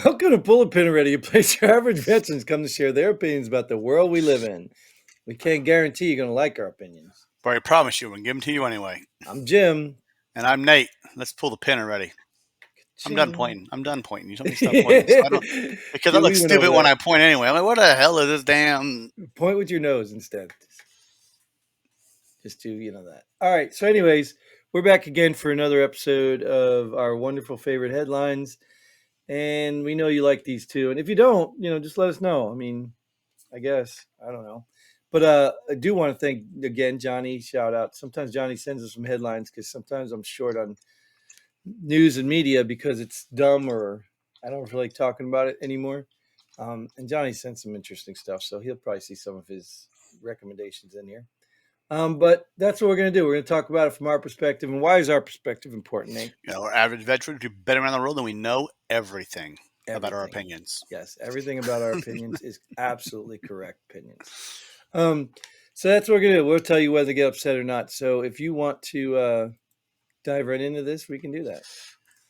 Welcome to Pull a Pin Already, a place where average veterans come to share their opinions about the world we live in. We can't guarantee you're going to like our opinions. But I promise you, we're going to give them to you anyway. I'm Jim. And I'm Nate. Let's pull the pin already. I'm done Ching. pointing. I'm done pointing. You told me to stop pointing. So I don't, because I Dude, look we went over stupid when that. I point anyway. I'm like, what the hell is this damn? Point with your nose instead. Just do that. All right. So, anyways, we're back again for another episode of our wonderful favorite headlines. And we know you like these too. And if you don't, just let us know. I mean, I guess. I don't know. But I do want to thank again Johnny. Shout out. Sometimes Johnny sends us some headlines because sometimes I'm short on news and media because it's dumb or I don't feel like talking about it anymore. And Johnny sent some interesting stuff, so he'll probably see some of his recommendations in here. But that's what we're going to do. We're going to talk about it from our perspective. And why is our perspective important, Nate? Our average veterans who've been around the world and we know everything about our Everything. opinions. Yes, everything about our opinions is absolutely correct opinions. So that's what we're going to do. We'll tell you whether to get upset or not. So if you want to dive right into this, we can do that.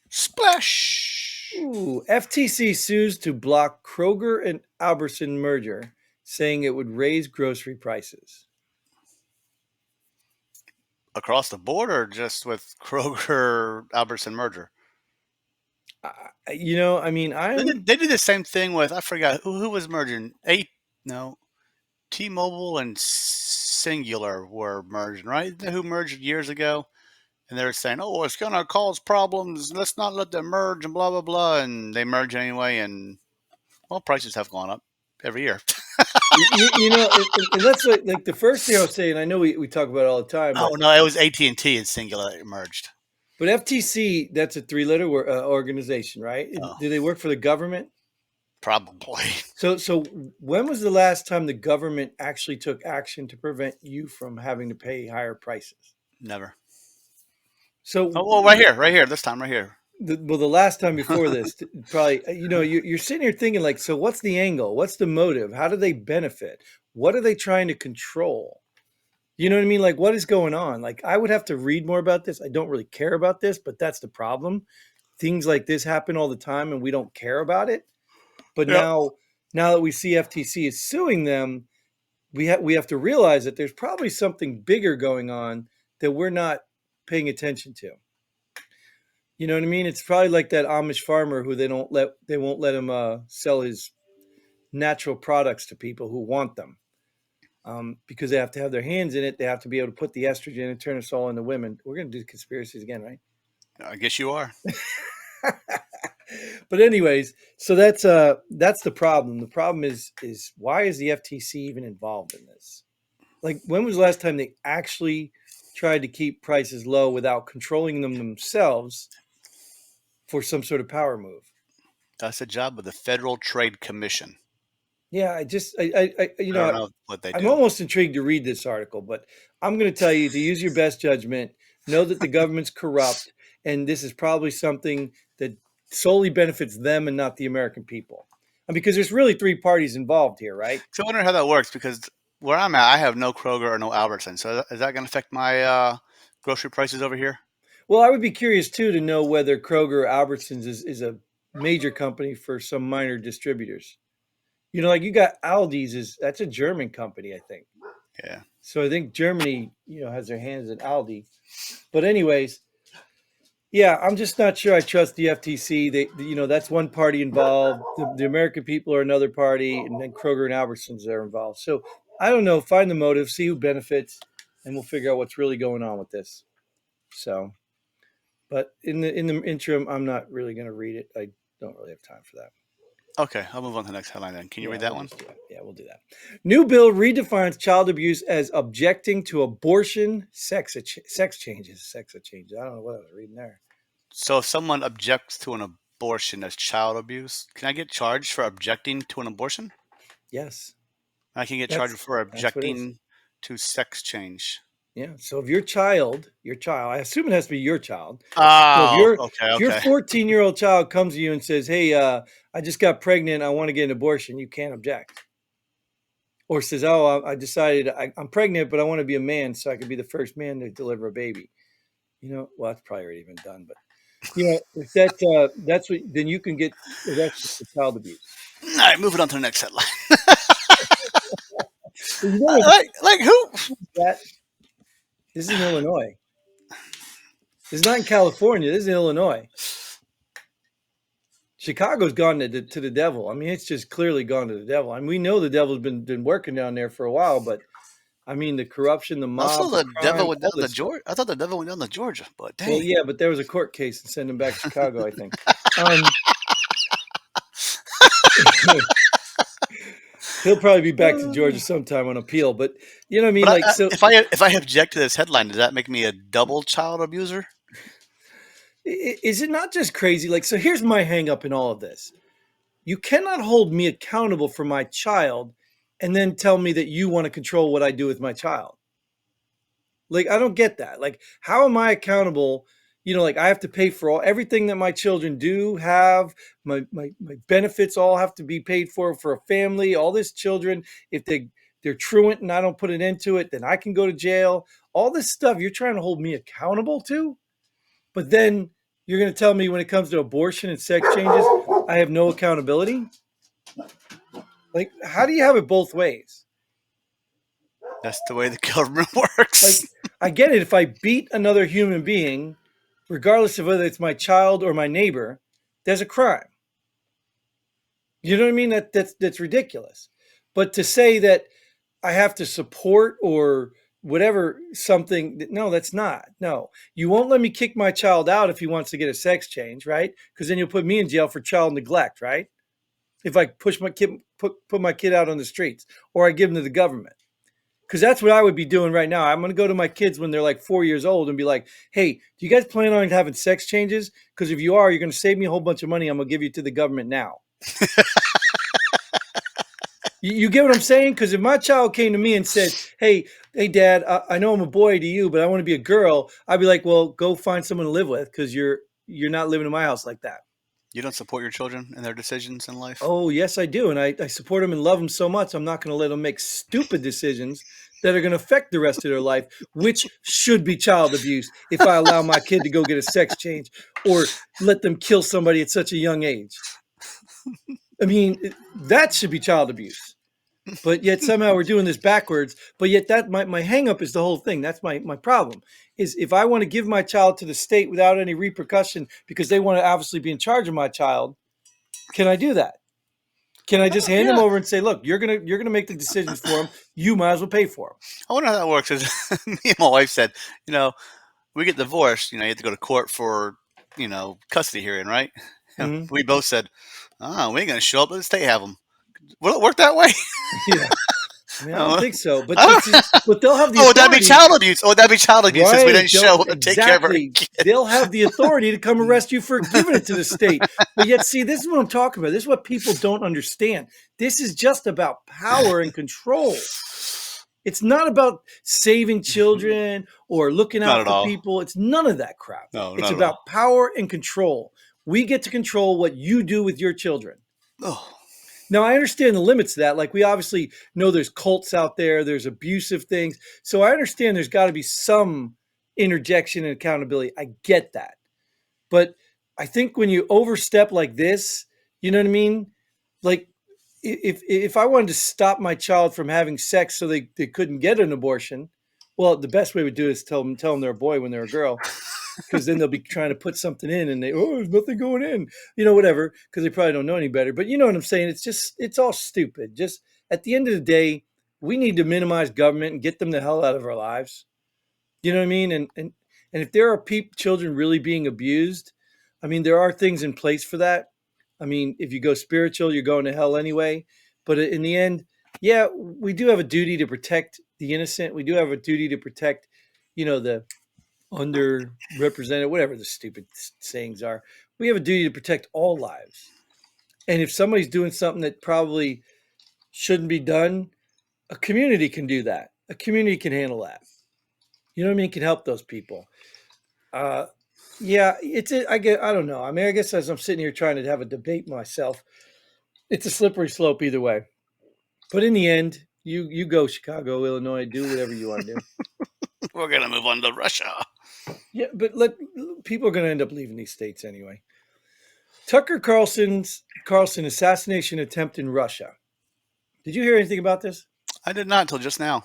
Splash! Ooh, FTC sues to block Kroger and Albertsons merger, saying it would raise grocery prices. Across the board or just with Kroger Albertson merger? I mean, They did the same thing with, I forgot, who was merging? T-Mobile and Singular were merging, right? Who merged years ago? And they're saying, "Oh, it's going to cause problems. Let's not let them merge," and blah blah blah. And they merge anyway, and well, prices have gone up every year. and that's like the first thing I was saying. I know we talk about it all the time, Oh but no, it was AT&T and Singular that merged. FTC, that's a three-letter organization, right? Oh, Do they work for the government? probably So when was the last time the government actually took action to prevent you from having to pay higher prices? never. So Oh, well, right here, this time, right here. the last time before this, probably, you're sitting here thinking like, so what's the angle? What's the motive? How do they benefit? What are they trying to control? You know what I mean? Like, what is going on? Like, I would have to read more about this. I don't really care about this, but that's the problem. Things like this happen all the time and we don't care about it. But Yep. now that we see FTC is suing them, we have to realize that there's probably something bigger going on that we're not paying attention to. You know what I mean? It's probably like that Amish farmer who they won't let him sell his natural products to people who want them. Because they have to have their hands in it. They have to be able to put the estrogen and turn us all into women. We're going to do conspiracies again, right? I guess you are. But anyways, so that's the problem. The problem is why is the FTC even involved in this? Like, when was the last time they actually tried to keep prices low without controlling them themselves for some sort of power move? That's the job of the Federal Trade Commission. Yeah, I don't know what they I'm do. almost intrigued to read this article, but I'm going to tell you to use your best judgment. Know that the government's corrupt, and this is probably something that solely benefits them and not the American people. And because there's really three parties involved here, right? So I wonder how that works because where I'm at, I have no Kroger or no Albertson. So is that going to affect my grocery prices over here? Well, I would be curious too to know whether Kroger or Albertsons is a major company for some minor distributors. Like you got Aldi's that's a German company, I think. Yeah. So I think Germany, has their hands in Aldi. But anyways, yeah, I'm just not sure I trust the FTC. That's one party involved. The American people are another party, and then Kroger and Albertsons are involved. So I don't know. Find the motive, see who benefits, and we'll figure out what's really going on with this. So, but in the interim, I'm not really going to read it. I don't really have time for that. Okay, I'll move on to the next headline then. Can you read that one? Yeah, we'll do that. New bill redefines child abuse as objecting to abortion, sex changes. I don't know what I was reading there. So if someone objects to an abortion as child abuse, can I get charged for objecting to an abortion? Yes. I can get charged for objecting to sex change. Yeah. So if your child, I assume it has to be your child. Oh, So if your okay. 14-year-old child comes to you and says, "Hey, I just got pregnant. I want to get an abortion," you can't object. Or says, "Oh, I decided I'm pregnant, but I want to be a man so I can be the first man to deliver a baby." Well, that's probably already been done, but If that's what, then you can get arrested for child abuse. All right, moving on to the next headline. But you know what? Like who? That this is in Illinois. This is not in California. This is in Illinois. Chicago's gone to the devil. I mean, it's just clearly gone to the devil. I mean, we know the devil's been working down there for a while, but I mean, the corruption, the Also, mob, the the devil crime, went all down to this stuff. Georgia. I thought the devil went down to Georgia, but Well, dang. yeah, but there was a court case and send him back to Chicago, I think. Um, he'll probably be back to Georgia sometime on appeal, but you know what I mean? But Like, so if I object to this headline, does that make me a double child abuser? is it not just crazy? Like, so here's my hang up in all of this. You cannot hold me accountable for my child and then tell me that you want to control what I do with my child. Like, I don't get that. Like, how am I accountable? Like I have to pay for everything that my children do have. My benefits all have to be paid for a family, all this children. If they're truant and I don't put an end to it, then I can go to jail. All this stuff you're trying to hold me accountable to. But then you're going to tell me when it comes to abortion and sex changes, I have no accountability? Like, how do you have it both ways? That's the way the government Like, works. I get it. If I beat another human being, regardless of whether it's my child or my neighbor, there's a crime. You know what I mean? That's ridiculous. But to say that I have to support or whatever something, no, that's not. No, you won't let me kick my child out if he wants to get a sex change, right? Because then you'll put me in jail for child neglect, right? If I push my kid, put my kid out on the streets, or I give him to the government. Because that's what I would be doing right now. I'm going to go to my kids when they're like 4 years old and be like, hey, do you guys plan on having sex changes? Because if you are, you're going to save me a whole bunch of money. I'm going to give you to the government now. You get what I'm saying? Because if my child came to me and said, hey, Dad, I know I'm a boy to you, but I want to be a girl, I'd be like, well, go find someone to live with because you're not living in my house like that. You don't support your children and their decisions in life? Oh, yes, I do. And I support them and love them so much. I'm not going to let them make stupid decisions that are going to affect the rest of their life, which should be child abuse if I allow my kid to go get a sex change or let them kill somebody at such a young age. I mean, that should be child abuse. But yet somehow we're doing this backwards. But yet that my hang up is the whole thing. That's my problem is if I want to give my child to the state without any repercussion because they want to obviously be in charge of my child, can I do that? Can I just hand them Yeah. over and say, look, you're gonna make the decisions for them. You might as well pay for them. I wonder how that works. 'Cause me and my wife said, we get divorced, you have to go to court for, custody hearing, right? Mm-hmm. We both said, we ain't going to show up. Let the state have them. Will it work that way? Yeah. I mean, I don't Uh, think so, but I don't- but they'll have the oh, would that be authority, child abuse? Oh, would that be child abuse since we right? didn't show up to take care of our Exactly. kid? They'll have the authority to come arrest you for giving it to the state. But yet, see, this is what I'm talking about. This is what people don't understand. This is just about power and control. It's not about saving children or looking Not out at for all. people. It's none of that crap. No, It's not at all. about power and control. We get to control what you do with your children. Oh, Now, I understand the limits to that. Like, we obviously know there's cults out there, there's abusive things. So I understand there's got to be some interjection and accountability. I get that. But I think when you overstep like this, you know what I mean? Like, if I wanted to stop my child from having sex so they couldn't get an abortion, well, the best way to do it is tell them they're a boy when they're a girl, because then they'll be trying to put something in and there's nothing going in, whatever, because they probably don't know any better. But you know what I'm saying? It's all stupid. Just at the end of the day, we need to minimize government and get them the hell out of our lives. You know what I mean? And if there are children really being abused, I mean, there are things in place for that. I mean, if you go spiritual, you're going to hell anyway. But in the end, yeah, we do have a duty to protect the innocent. We do have a duty to protect, the underrepresented, whatever the stupid sayings are. We have a duty to protect all lives. And if somebody's doing something that probably shouldn't be done, a community can do that. A community can handle that. You know what I mean? Can help those people. Uh, yeah, I don't know. I mean, I guess as I'm sitting here trying to have a debate myself, it's a slippery slope either way. But in the end, you go Chicago, Illinois, do whatever you want to do. we're going to move on to Russia. Yeah, but people are going to end up leaving these states anyway. Tucker Carlson assassination attempt in Russia. Did you hear anything about this? I did not until just now.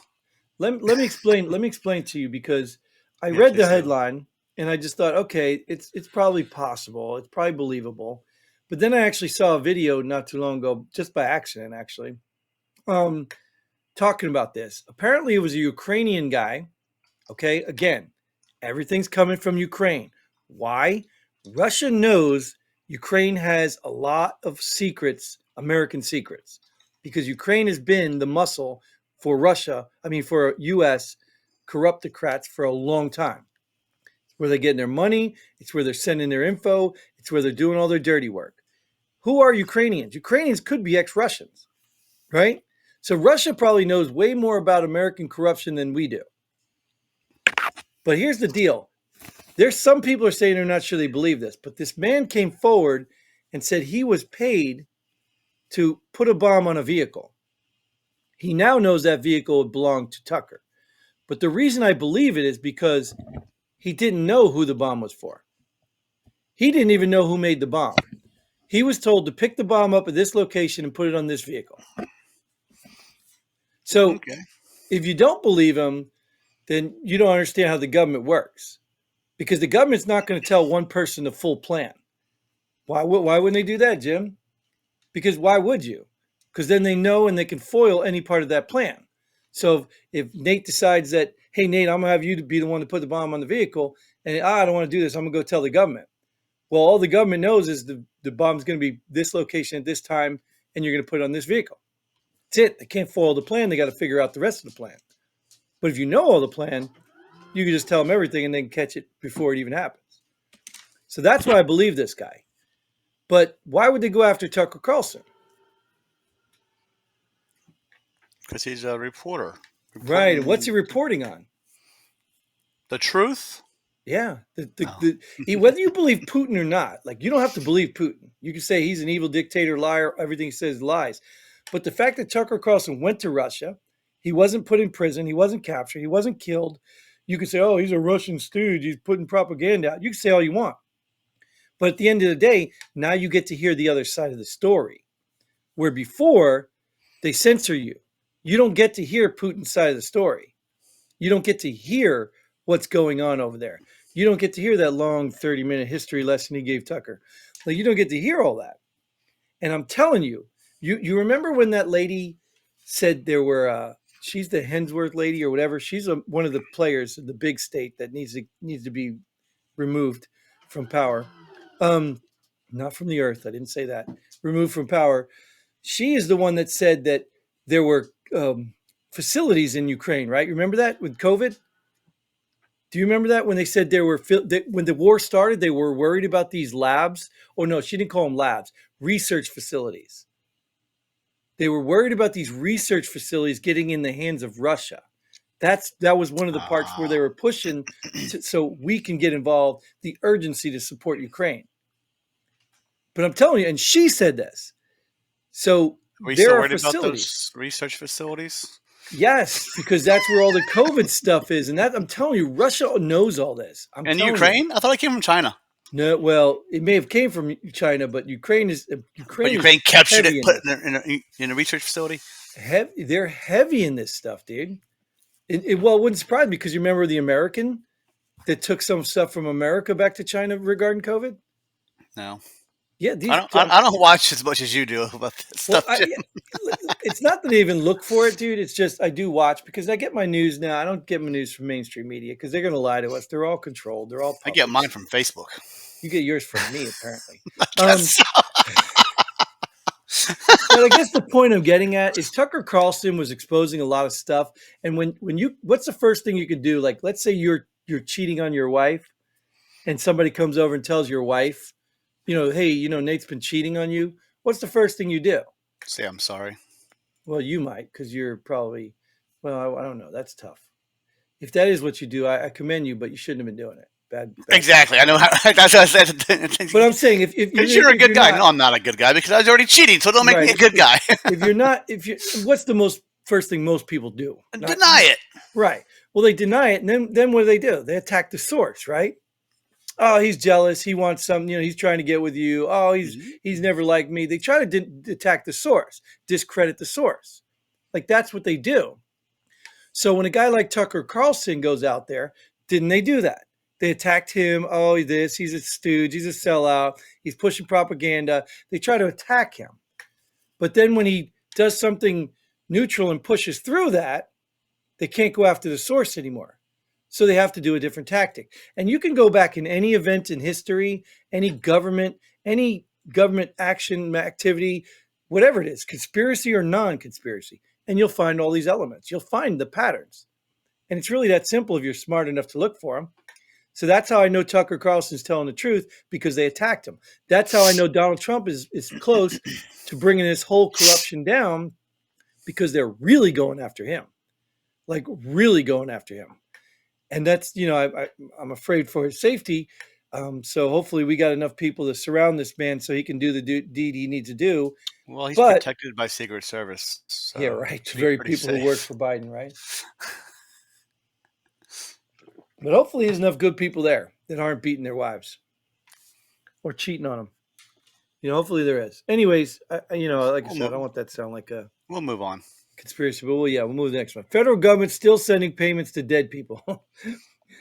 Let me explain. Let me explain to you because I Yeah, read the please do. headline and I just thought, okay, it's probably possible. It's probably believable. But then I actually saw a video not too long ago, just by accident, actually, um, talking about this. Apparently, it was a Ukrainian guy. Okay, again, everything's coming from Ukraine. Why? Russia knows Ukraine has a lot of secrets, American secrets, because Ukraine has been the muscle for Russia, I mean, for US corruptocrats for a long time. It's where they're getting their money, it's where they're sending their info, it's where they're doing all their dirty work. Who are Ukrainians? Ukrainians could be ex Russians, right? So Russia probably knows way more about American corruption than we do. But here's the deal. There's some people are saying they're not sure they believe this, but this man came forward and said he was paid to put a bomb on a vehicle. He now knows that vehicle belonged to Tucker. But the reason I believe it is because he didn't know who the bomb was for. He didn't even know who made the bomb. He was told to pick the bomb up at this location and put it on this vehicle. So Okay. if you don't believe him, then you don't understand how the government works. Because the government's not going to tell one person the full plan. Why wouldn't they do that, Jim? Because why would you? Because then they know and they can foil any part of that plan. So if Nate decides that, hey, Nate, I'm going to have you to be the one to put the bomb on the vehicle, and I don't want to do this, I'm going to go tell the government. Well, all the government knows is the bomb's going to be this location at this time, and you're going to put it on this vehicle. That's it. They can't foil the plan. They got to figure out the rest of the plan. But if you know all the plan, you can just tell them everything and they can catch it before it even happens. So that's why I believe this guy. But why would they go after Tucker Carlson? Because he's a reporter. Right. And what's he reporting on? The truth? Yeah. Whether you believe Putin or not, like you don't have to believe Putin. You can say he's an evil dictator, liar, everything he says is lies. But the fact that Tucker Carlson went to Russia, he wasn't put in prison, he wasn't captured, he wasn't killed. You can say, oh, he's a Russian stooge, he's putting propaganda out. You can say all you want. But at the end of the day, now you get to hear the other side of the story. Where before, they censor you. You don't get to hear Putin's side of the story. You don't get to hear what's going on over there. You don't get to hear that long 30-minute history lesson he gave Tucker. Like, you don't get to hear all that. And I'm telling you, you remember when that lady said there were, she's the Hensworth lady or whatever. She's one of the players in the big state that needs to be removed from power. Not from the earth. I didn't say that. Removed from power. She is the one that said that there were facilities in Ukraine, right? Remember that with COVID? Do you remember that when they said there were when the war started, they were worried about these labs? Oh no, she didn't call them labs. Research facilities. They were worried about these research facilities getting in the hands of Russia. That was one of the parts where they were pushing so we can get involved, the urgency to support Ukraine. But I'm telling you, and she said this. So Are we there still are worried about facilities. those research facilities? Yes, because that's where all the COVID stuff is. And that I'm telling you, Russia knows all this. And Ukraine? I thought it came from China. No, well, it may have came from China, but Ukraine is But Ukraine captured it, heavy put it in a research facility? they're heavy in this stuff, dude. It wouldn't surprise me because you remember the American that took some stuff from America back to China regarding COVID? No. Yeah, I don't watch as much as you do about this stuff. It's not that I even look for it, dude. It's just I do watch because I get my news now. I don't get my news from mainstream media because they're going to lie to us. They're all controlled. They're all I get mine from Facebook. You get yours from me, apparently. I guess so. But I guess the point I'm getting at is Tucker Carlson was exposing a lot of stuff. And what's the first thing you could do? Like, let's say you're cheating on your wife and somebody comes over and tells your wife, hey, Nate's been cheating on you. What's the first thing you do? Say I'm sorry. Well, you might, because you're probably, I don't know. That's tough. If that is what you do, I commend you, but you shouldn't have been doing it. Bad. Exactly. I know how. That's what I said. But I'm saying if you're a good guy. No, I'm not a good guy because I was already cheating. So don't make me a good guy. What's the first thing most people do? Deny it. Right. Well, they deny it, and then what do? They attack the source, right? Oh, he's jealous. He wants some. He's trying to get with you. Oh, he's Mhm. never liked me. They try to attack the source, discredit the source. Like that's what they do. So when a guy like Tucker Carlson goes out there, didn't they do that? They attacked him. Oh, he's a stooge. He's a sellout. He's pushing propaganda. They try to attack him. But then when he does something neutral and pushes through that, they can't go after the source anymore. So they have to do a different tactic. And you can go back in any event in history, any government action activity, whatever it is, conspiracy or non-conspiracy, and you'll find all these elements. You'll find the patterns. And it's really that simple if you're smart enough to look for them. So that's how I know Tucker Carlson's telling the truth because they attacked him. That's how I know Donald Trump is close to bringing this whole corruption down because they're really going after him, like really going after him. And that's, I'm afraid for his safety. So hopefully we got enough people to surround this man so he can do the deed he needs to do. Well, he's But protected by Secret Service, yeah, so right. The should be very pretty people who work safe. for Biden, right? But hopefully there's enough good people there that aren't beating their wives or cheating on them. Hopefully there is. Anyways, like I We'll said, I don't move. want that to sound like a We'll move on. conspiracy, but we'll move to the next one. Federal government still sending payments to dead people.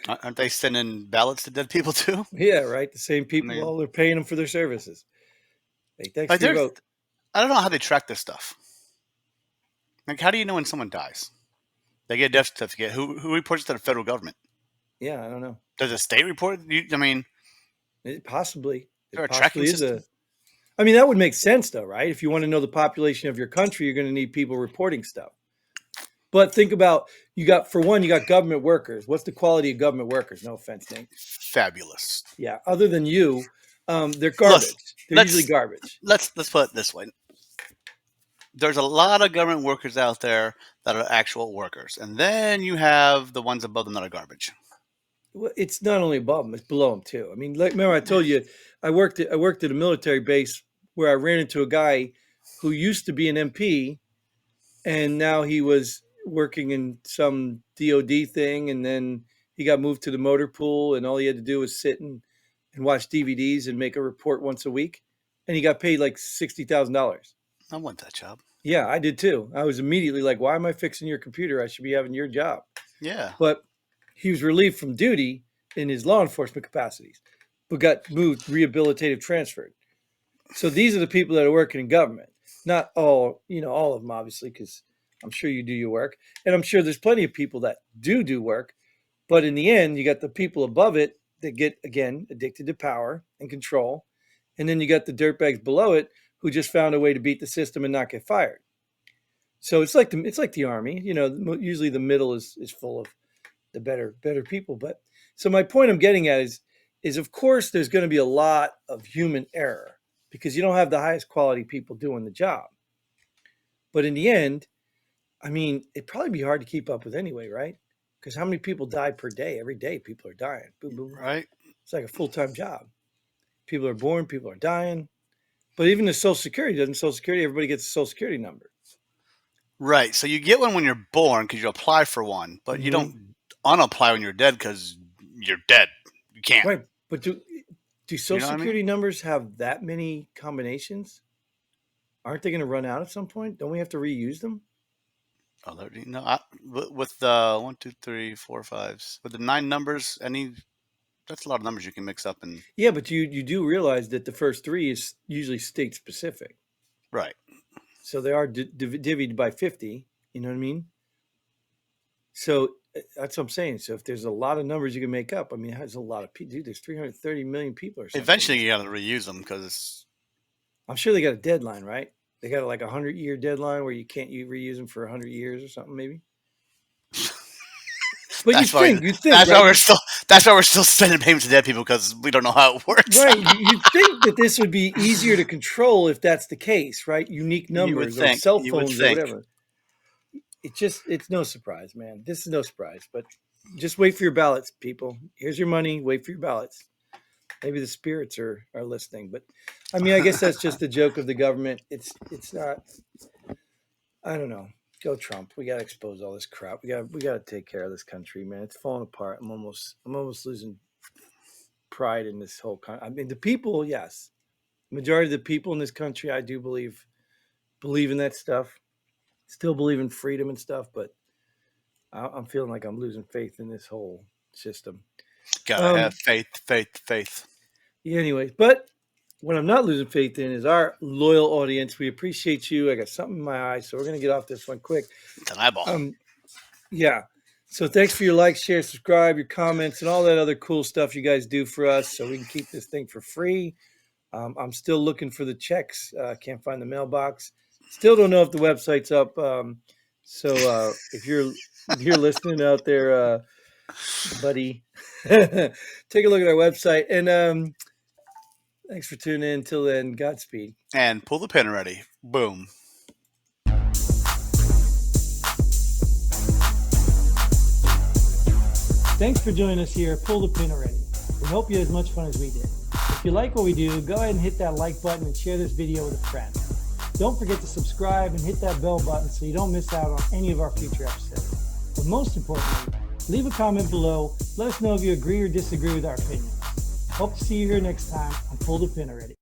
Aren't they sending ballots to dead people too? Yeah, right. The same I people. mean, Well, they're paying them for their services. Hey, thanks like for your there's, vote. I don't know how they track this stuff. Like, how do you know when someone dies? They get a death certificate. Who reports to the federal government? Yeah, I don't know. Does the state report? I mean, It possibly, is there it a tracking possibly is system? a. I mean, that would make sense, though, right? If you want to know the population of your country, you're going to need people reporting stuff. But think about you got government workers. What's the quality of government workers? No offense, Nate. Fabulous. Yeah, other than you, they're Let's garbage. They're usually let's garbage. let's put it this way. There's a lot of government workers out there that are actual workers, and then you have the ones above them that are garbage. Well, it's not only above them; it's below them too. I mean, like, remember I told you I worked at a military base where I ran into a guy who used to be an MP, and now he was working in some DOD thing, and then he got moved to the motor pool, and all he had to do was sit and watch DVDs and make a report once a week, and he got paid like $60,000. I want that job. Yeah, I did too. I was immediately like, "Why am I fixing your computer? I should be having your job." Yeah. But he was relieved from duty in his law enforcement capacities, but got moved, rehabilitative transferred. So these are the people that are working in government. Not all of them, obviously, because I'm sure you do your work. And I'm sure there's plenty of people that do work. But in the end, you got the people above it that get, again, addicted to power and control. And then you got the dirtbags below it who just found a way to beat the system and not get fired. So it's like the army. Usually the middle is full of the better people. But so my point I'm getting at is of course there's going to be a lot of human error because you don't have the highest quality people doing the job. But in the end, I mean, it'd probably be hard to keep up with anyway, right? Because how many people die per day? Every day people are dying. Boom, boom. Right. It's like a full-time job. People are born, people are dying. But even the Social Security doesn't Social Security, everybody gets a Social Security number. Right. So you get one when you're born because you apply for one, but you Hmm. don't unapply when you're dead because you're dead. You can't. Right. But do You Social know what I mean? Security numbers have that many combinations? Aren't they going to run out at some point? Don't we have to reuse them? Oh, no. With the 1, 2, 3, 4, 5, with the 9 numbers, that's a lot of numbers you can mix up and Yeah, but you do realize that the first three is usually state specific. right. So they are divvied by 50. You know what I mean? So that's what I'm saying. So if there's a lot of numbers you can make up, I mean, there's a lot of people. Dude, there's 330 million people or something. Eventually, you got to reuse them because I'm sure they got a deadline, right? They got like a 100-year deadline where you reuse them for 100 years or something, maybe. But that's why you'd think, that's why right? we're still sending payments to dead people because we don't know how it works. Right. You'd think that this would be easier to control if that's the case, right? Unique You would numbers or think. cell You would phones or think. whatever. It's no surprise, man. This is no surprise, but just wait for your ballots, people. Here's your money. Wait for your ballots. Maybe the spirits are listening, but I mean, I guess that's just a joke of the government. It's not. I don't know. Go Trump. We got to expose all this crap. We got to take care of this country, man. It's falling apart. I'm almost losing. pride in this whole I mean, the people, yes. Majority of the people in this country, I do believe in that stuff. Still believe in freedom and stuff, but I'm feeling like I'm losing faith in this whole system. Gotta have faith. Yeah, anyways, but what I'm not losing faith in is our loyal audience. We appreciate you. I got something in my eye, so we're gonna get off this one quick. It's an eyeball. Yeah. So thanks for your likes, share, subscribe, your comments, and all that other cool stuff you guys do for us, so we can keep this thing for free. I'm still looking for the checks. Can't find the mailbox. Still don't know if the website's up. So if you're listening out there, buddy, take a look at our website. And thanks for tuning in. Till then, Godspeed. And pull the pin already. Boom. Thanks for joining us here at Pull the Pin Already. We hope you had as much fun as we did. If you like what we do, go ahead and hit that like button and share this video with a friend. Don't forget to subscribe and hit that bell button so you don't miss out on any of our future episodes. But most importantly, leave a comment below. Let us know if you agree or disagree with our opinions. Hope to see you here next time on Pull the Pin Already.